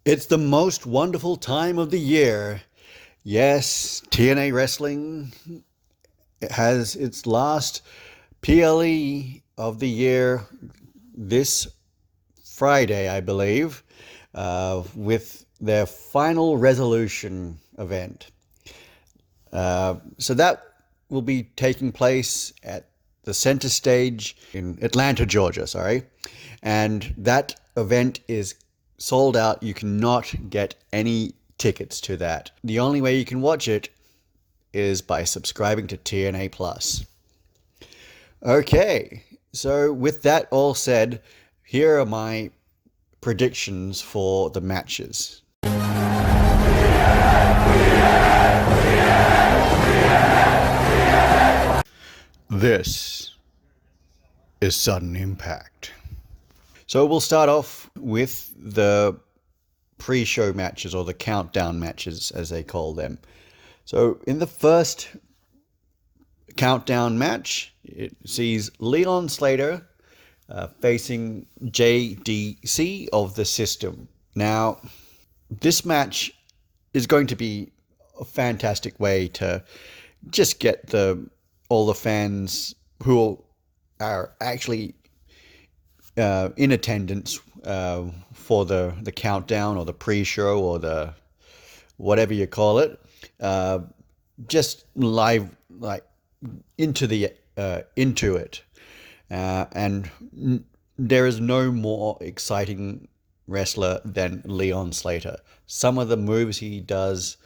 It's the most wonderful time of the year. Yes, TNA Wrestling has its last PLE of the year this Friday, I believe, with their final resolution event. So that will be taking place at the center stage in Atlanta, Georgia, sorry. And that event is sold out. You cannot get any tickets to that. The only way you can watch it is by subscribing to TNA Plus. Okay, so with that all said, here are my predictions for the matches. This is Sudden Impact. So we'll start off with the pre-show matches, or the countdown matches as they call them. So in the first countdown match, it sees Leon Slater facing JDC of the System. Now, this match is going to be a fantastic way to just get all the fans who are actually in attendance for the countdown or the pre-show or the whatever you call it, just live, like into it, and there is no more exciting wrestler than Leon Slater. Some of the moves he does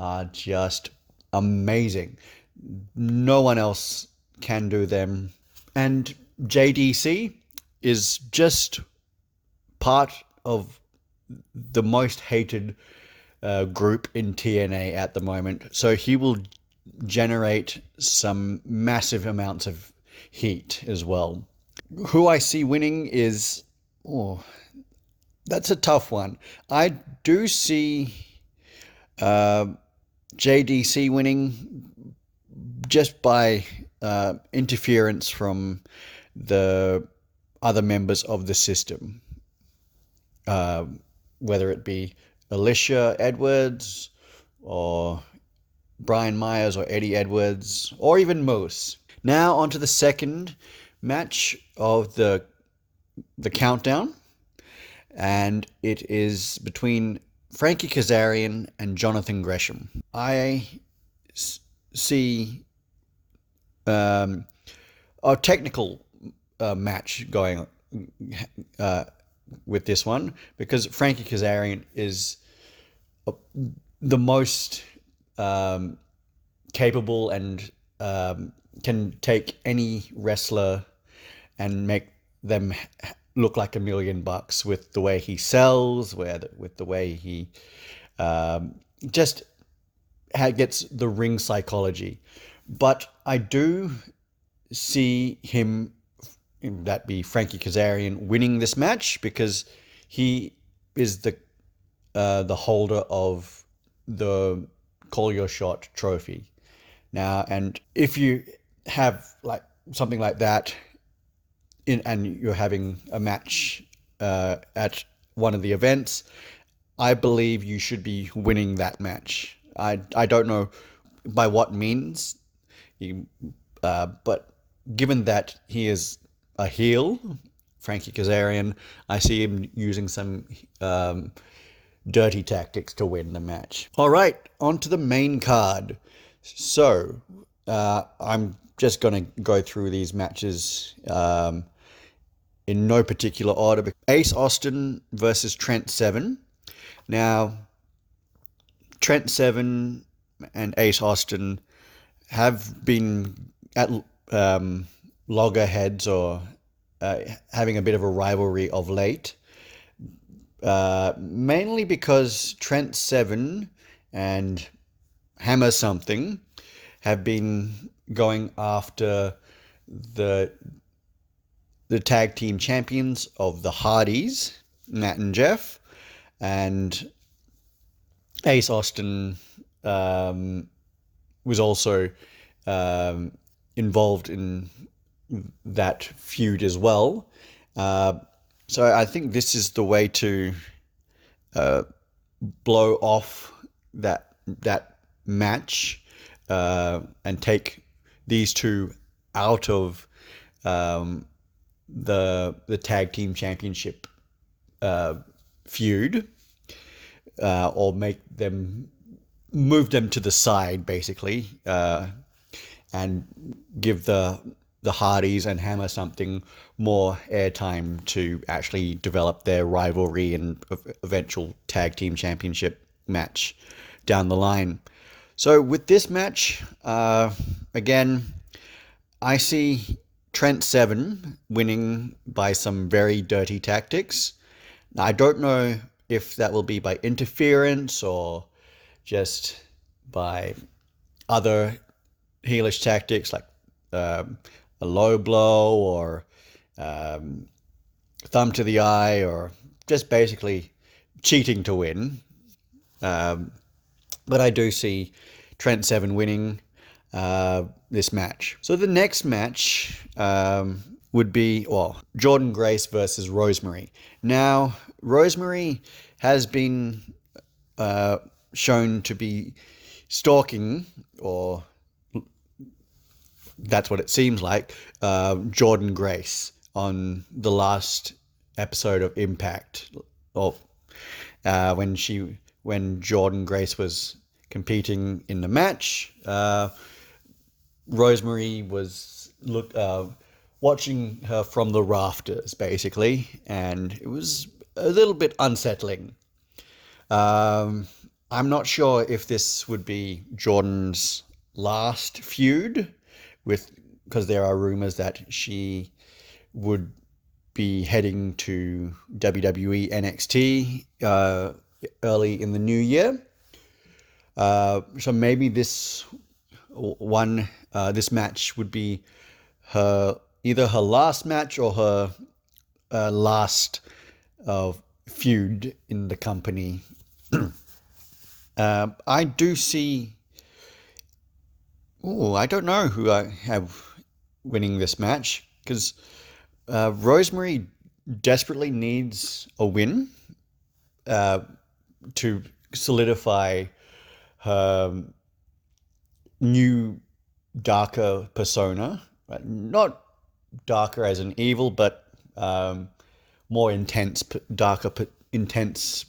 are just amazing. No one else can do them. And JDC is just part of the most hated group in TNA at the moment. So he will generate some massive amounts of heat as well. Who I see winning is... that's a tough one. I do see JDC winning just by interference from the other members of the System, whether it be Alicia Edwards or Brian Myers or Eddie Edwards or even Moose. Now onto the second match of the countdown, and it is between Frankie Kazarian and Jonathan Gresham. I see a technical match going with this one, because Frankie Kazarian is the most capable and can take any wrestler and make them look like $1,000,000 with the way he sells, with the way he just gets the ring psychology. But I do see him, that be Frankie Kazarian, winning this match, because he is the holder of the Call Your Shot trophy. Now, and if you have like something like that and you're having a match at one of the events, I believe you should be winning that match. I don't know by what means, but given that he is a heel, Frankie Kazarian, I see him using some dirty tactics to win the match. All right, on to the main card. So I'm just going to go through these matches in no particular order. Ace Austin versus Trent Seven. Now, Trent Seven and Ace Austin have been at loggerheads, or having a bit of a rivalry of late, mainly because Trent Seven and Hammer Something have been going after the tag team champions of the Hardys, Matt and Jeff, and Ace Austin was also involved in that feud as well. So I think this is the way to blow off that match and take these two out of the tag team championship feud, or move them to the side, basically, and give the Hardys and Hammer something more airtime to actually develop their rivalry and eventual tag team championship match down the line. So with this match, again, I see Trent Seven winning by some very dirty tactics. Now, I don't know if that will be by interference or just by other heelish tactics like a low blow or um, thumb to the eye, or just basically cheating to win. Um, but I do see Trent Seven winning this match. So the next match would be, well, Jordan Grace versus Rosemary. Now, Rosemary has been shown to be stalking, or that's what it seems like, Jordan Grace on the last episode of Impact, or when Jordan Grace was competing in the match. Rosemary was watching her from the rafters, basically, and it was a little bit unsettling. I'm not sure if this would be Jordan's last feud, because there are rumors that she would be heading to WWE NXT early in the new year. So maybe this match would be either her last match or her last feud in the company. I do see. Oh, I don't know who I have winning this match, because Rosemary desperately needs a win to solidify her new darker persona. Not darker as in evil, but more intense, intense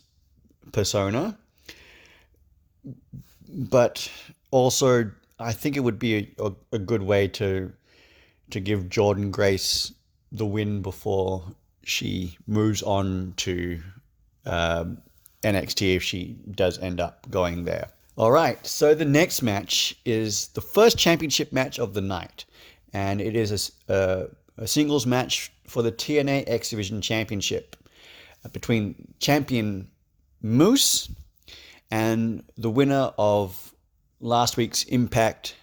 persona. But also, I think it would be a good way to give Jordan Grace the win before she moves on to NXT, if she does end up going there. All right, so the next match is the first championship match of the night, and it is a singles match for the TNA X Division Championship between champion Moose and the winner of last week's Impact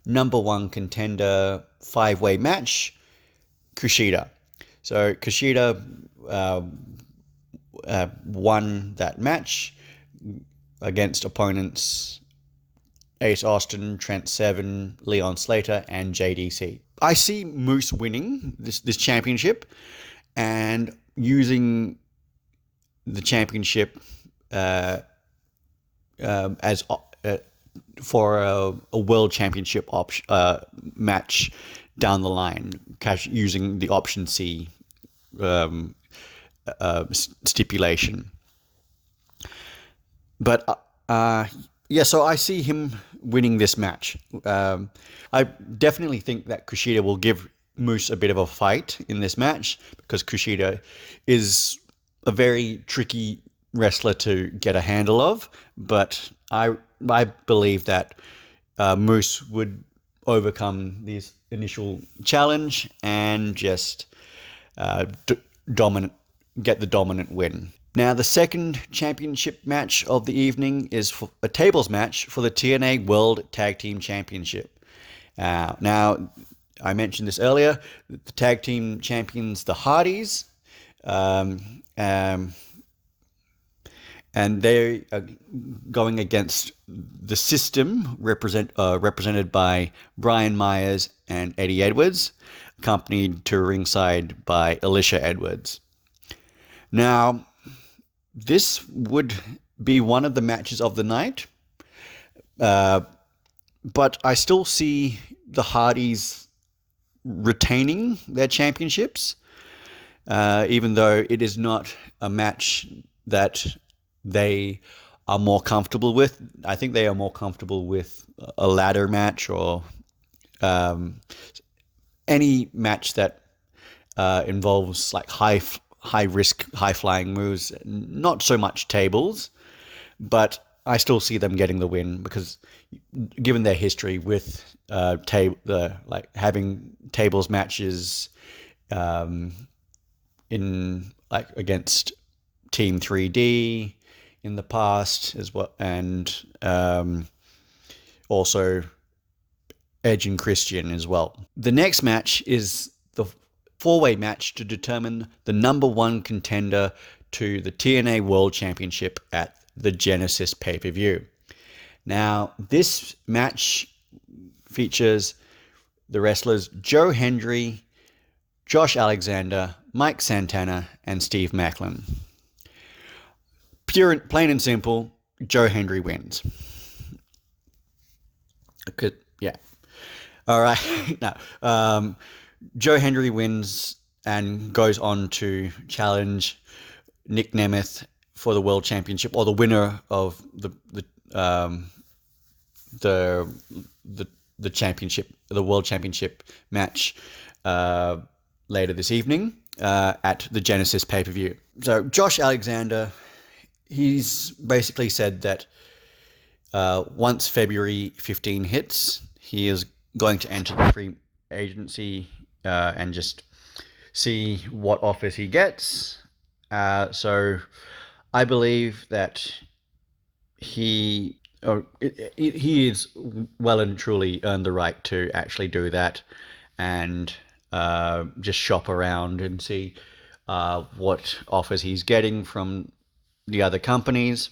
number one contender 5-way match, Kushida. So Kushida won that match against opponents Ace Austin, Trent Seven, Leon Slater, and JDC. I see Moose winning this championship and using the championship as for a world championship match down the line, using the option C stipulation. But yeah, so I see him winning this match. I definitely think that Kushida will give Moose a bit of a fight in this match, because Kushida is a very tricky wrestler to get a handle of. But I believe that Moose would overcome this initial challenge and just get the dominant win. Now, the second championship match of the evening is for a tables match for the TNA World Tag Team Championship. Now, I mentioned this earlier, the tag team champions, the Hardys, and they are going against the System, represented by Brian Myers and Eddie Edwards, accompanied to ringside by Alicia Edwards. Now, this would be one of the matches of the night, uh, but I still see the Hardys retaining their championships, even though it is not a match that they are more comfortable with. I think they are more comfortable with a ladder match or um, any match that involves like high risk, high flying moves. Not so much tables, but I still see them getting the win because, given their history with like having tables matches um, in like against Team 3D in the past as well, and also Edge and Christian as well. The next match is the four-way match to determine the number one contender to the TNA World Championship at the Genesis pay-per-view. Now, this match features the wrestlers Joe Hendry, Josh Alexander, Mike Santana, and Steve Macklin. Plain and simple, Joe Hendry wins. Yeah. All right. No. Joe Hendry wins and goes on to challenge Nick Nemeth for the World Championship, or the winner of the championship, the World Championship match later this evening at the Genesis pay-per-view. So Josh Alexander, he's basically said that once February 15 hits, he is going to enter the free agency and just see what offers he gets. So I believe that he is well and truly earned the right to actually do that and just shop around and see what offers he's getting from the other companies.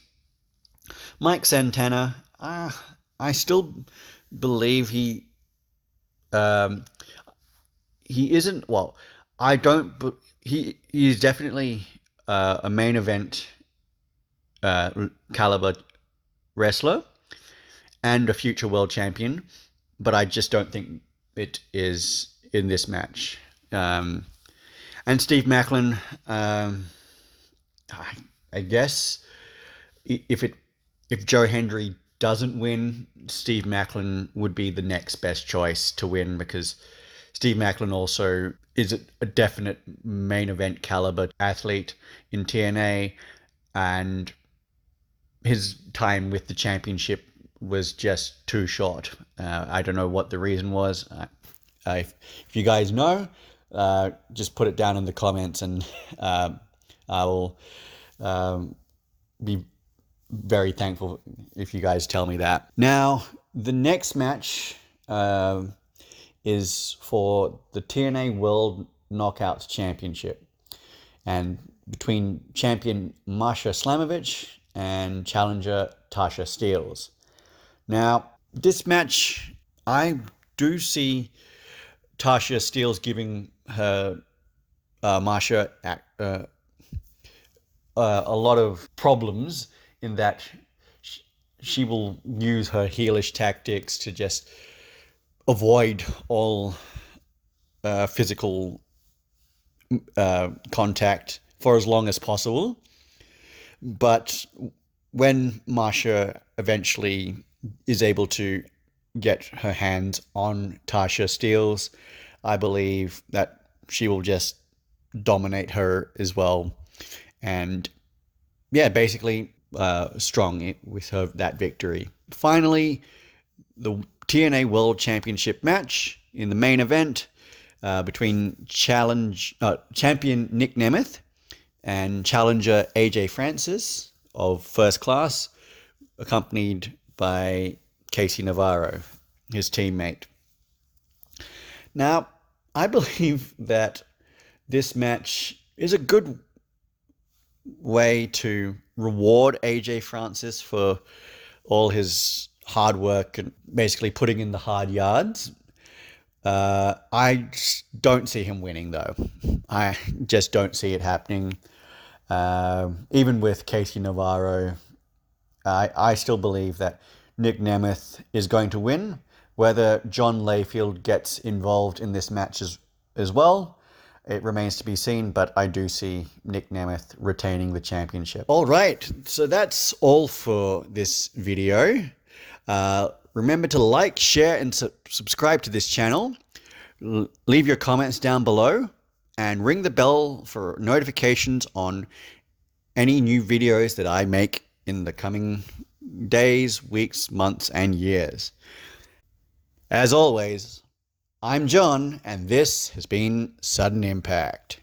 Mike Santana, I still believe he isn't. Well, I don't. He is definitely a main event caliber wrestler and a future world champion, but I just don't think it is in this match. And Steve Macklin, I guess if Joe Hendry doesn't win, Steve Macklin would be the next best choice to win, because Steve Macklin also is a definite main event caliber athlete in TNA, and his time with the championship was just too short. I don't know what the reason was. If you guys know, just put it down in the comments, and I will be very thankful if you guys tell me that. Now, the next match is for the TNA World Knockouts Championship, and between champion Masha Slamovich and challenger Tasha Steelz. Now, this match, I do see Tasha Steelz giving her Masha a lot of problems, in that she will use her heelish tactics to just avoid all physical contact for as long as possible. But when Masha eventually is able to get her hands on Tasha Steelz, I believe that she will just dominate her as well. And yeah, basically strong with her that victory. Finally, the TNA World Championship match in the main event between champion Nick Nemeth and challenger AJ Francis of First Class, accompanied by Casey Navarro, his teammate. Now, I believe that this match is a good way to reward AJ Francis for all his hard work and basically putting in the hard yards. I don't see him winning, though. I just don't see it happening. Even with Casey Navarro, I still believe that Nick Nemeth is going to win. Whether John Layfield gets involved in this match as well, it remains to be seen, but I do see Nick Nemeth retaining the championship. All right, so that's all for this video. Remember to like, share, and subscribe to this channel. Leave your comments down below and ring the bell for notifications on any new videos that I make in the coming days, weeks, months, and years. As always, I'm John, and this has been Sudden Impact.